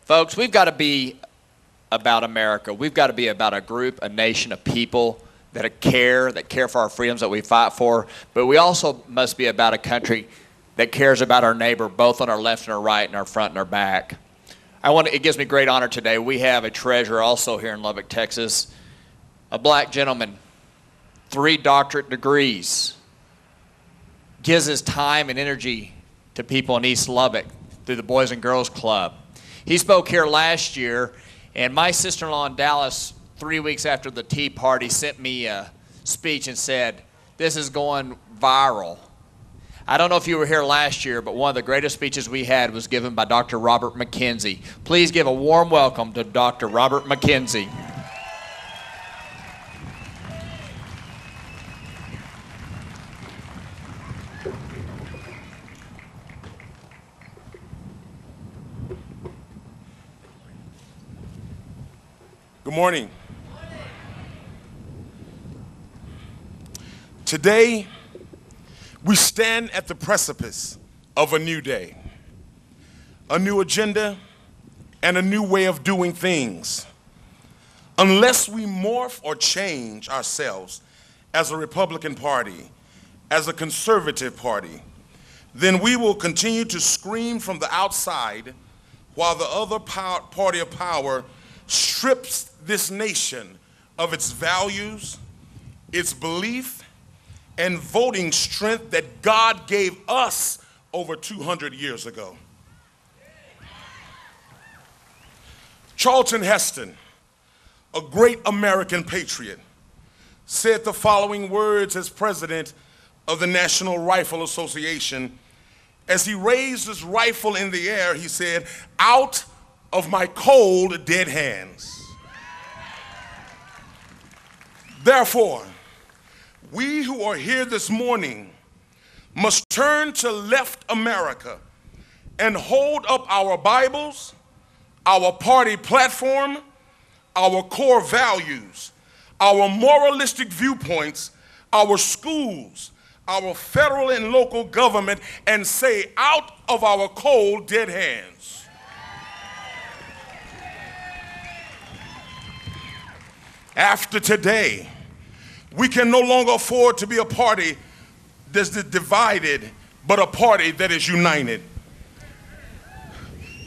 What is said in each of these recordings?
Folks, we've got to be about America. We've got to be about a group, a nation of people that care for our freedoms that we fight for. But we also must be about a country that cares about our neighbor, both on our left and our right, and our front and our back. It gives me great honor today. We have a treasurer also here in Lubbock, Texas, a black gentleman, 3 doctorate degrees, gives his time and energy to people in East Lubbock through the Boys and Girls Club. He spoke here last year, and my sister-in-law in Dallas, 3 weeks after the Tea Party, sent me a speech and said, "This is going viral." I don't know if you were here last year, but one of the greatest speeches we had was given by Dr. Robert McKenzie. Please give a warm welcome to Dr. Robert McKenzie. Good morning. Today, we stand at the precipice of a new day, a new agenda, and a new way of doing things. Unless we morph or change ourselves as a Republican Party, as a conservative party, then we will continue to scream from the outside while the other party of power strips this nation of its values, its belief, and voting strength that God gave us over 200 years ago. Charlton Heston, a great American patriot, said the following words as president of the National Rifle Association. As he raised his rifle in the air, he said, "Out of my cold, dead hands." Therefore, we who are here this morning must turn to left America and hold up our Bibles, our party platform, our core values, our moralistic viewpoints, our schools, our federal and local government, and say, "Out of our cold, dead hands." After today, we can no longer afford to be a party that's divided, but a party that is united.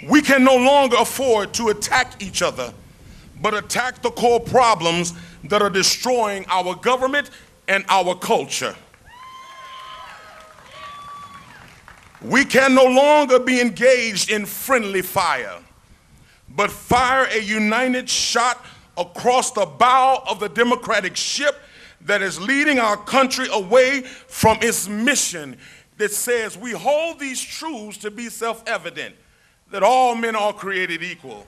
We can no longer afford to attack each other, but attack the core problems that are destroying our government and our culture. We can no longer be engaged in friendly fire, but fire a united shot across the bow of the Democratic ship that is leading our country away from its mission that says we hold these truths to be self-evident, that all men are created equal,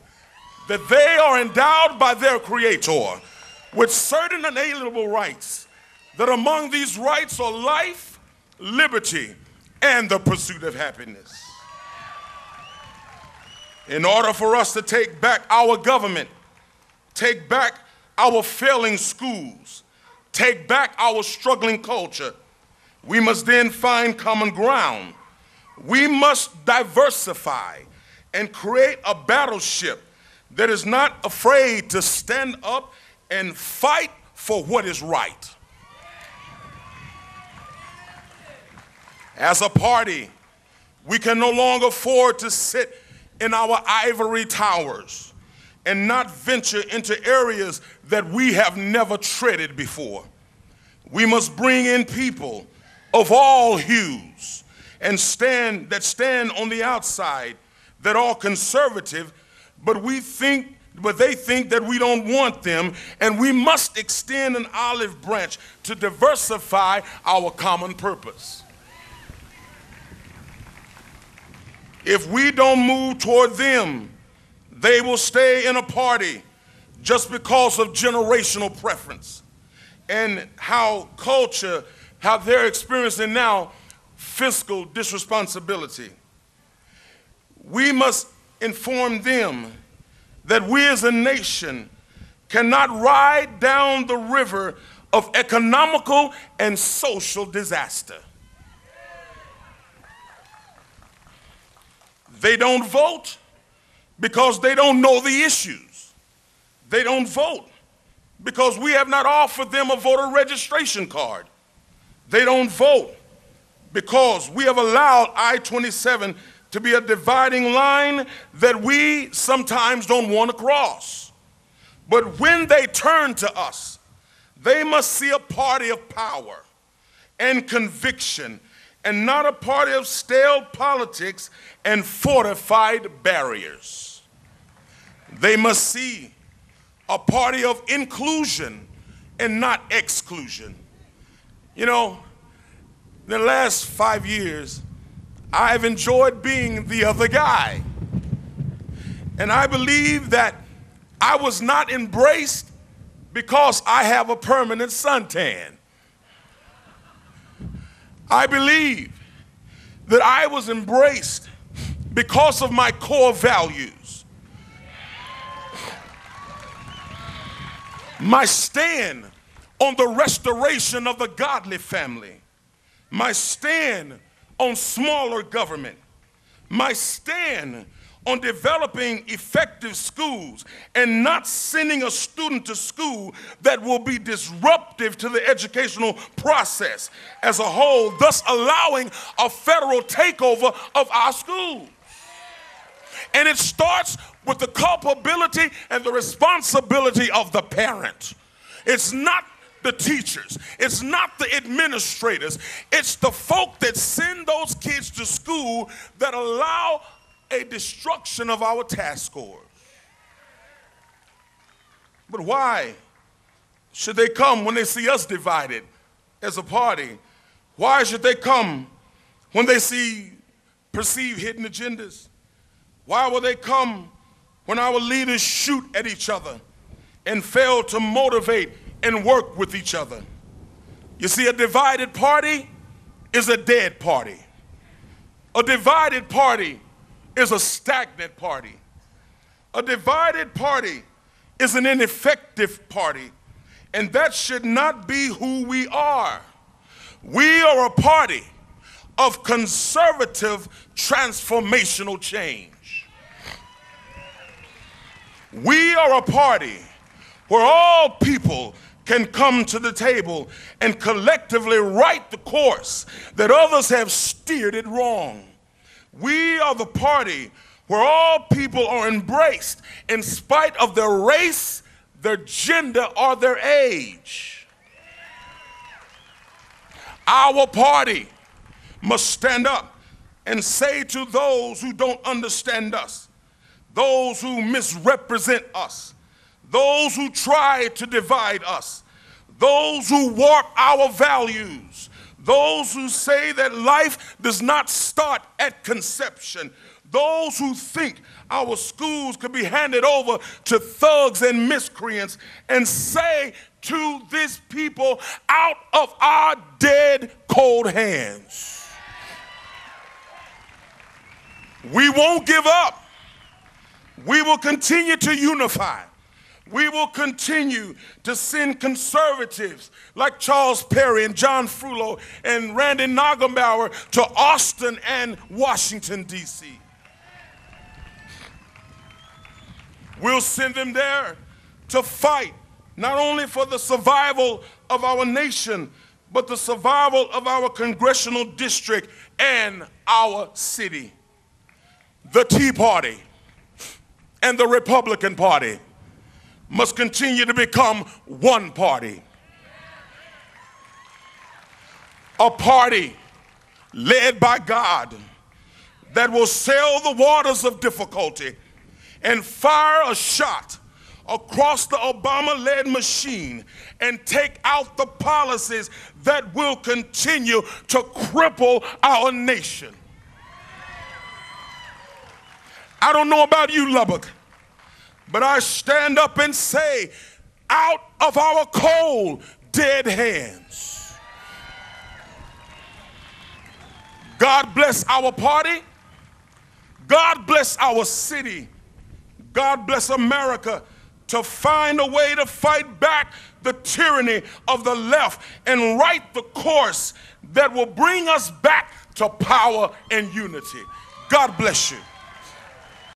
that they are endowed by their Creator with certain unalienable rights, that among these rights are life, liberty, and the pursuit of happiness. In order for us to take back our government, take back our failing schools, take back our struggling culture, we must then find common ground. We must diversify and create a battleship that is not afraid to stand up and fight for what is right. As a party, we can no longer afford to sit in our ivory towers and not venture into areas that we have never treaded before. We must bring in people of all hues and stand on the outside that are conservative, but they think that we don't want them, and we must extend an olive branch to diversify our common purpose. If we don't move toward them, they will stay in a party just because of generational preference and how they're experiencing now fiscal disresponsibility. We must inform them that we as a nation cannot ride down the river of economical and social disaster. They don't vote because they don't know the issues. They don't vote because we have not offered them a voter registration card. They don't vote because we have allowed I-27 to be a dividing line that we sometimes don't want to cross. But when they turn to us, they must see a party of power and conviction and not a party of stale politics and fortified barriers. They must see a party of inclusion and not exclusion. You know, in the last 5 years, I've enjoyed being the other guy. And I believe that I was not embraced because I have a permanent suntan. I believe that I was embraced because of my core values. My stand on the restoration of the godly family. My stand on smaller government. My stand on developing effective schools and not sending a student to school that will be disruptive to the educational process as a whole, thus allowing a federal takeover of our schools. And it starts with the culpability and the responsibility of the parent. It's not the teachers, it's not the administrators, it's the folk that send those kids to school that allow a destruction of our task scores. But why should they come when they see us divided as a party? Why should they come when they see perceived hidden agendas? Why will they come when our leaders shoot at each other and fail to motivate and work with each other? You see, a divided party is a dead party. A divided party is a stagnant party. A divided party is an ineffective party. And that should not be who we are. We are a party of conservative transformational change. We are a party where all people can come to the table and collectively right the course that others have steered it wrong. We are the party where all people are embraced in spite of their race, their gender, or their age. Our party must stand up and say to those who don't understand us, those who misrepresent us, those who try to divide us, those who warp our values, those who say that life does not start at conception, those who think our schools could be handed over to thugs and miscreants, and say to this people, out of our dead cold hands. We won't give up. We will continue to unify. We will continue to send conservatives like Charles Perry and John Frullo and Randy Nagelbauer to Austin and Washington, D.C. We'll send them there to fight not only for the survival of our nation, but the survival of our congressional district and our city. The Tea Party and the Republican Party must continue to become one party. A party led by God that will sail the waters of difficulty and fire a shot across the Obama-led machine and take out the policies that will continue to cripple our nation. I don't know about you, Lubbock, but I stand up and say, out of our cold, dead hands. God bless our party. God bless our city. God bless America to find a way to fight back the tyranny of the left and right the course that will bring us back to power and unity. God bless you.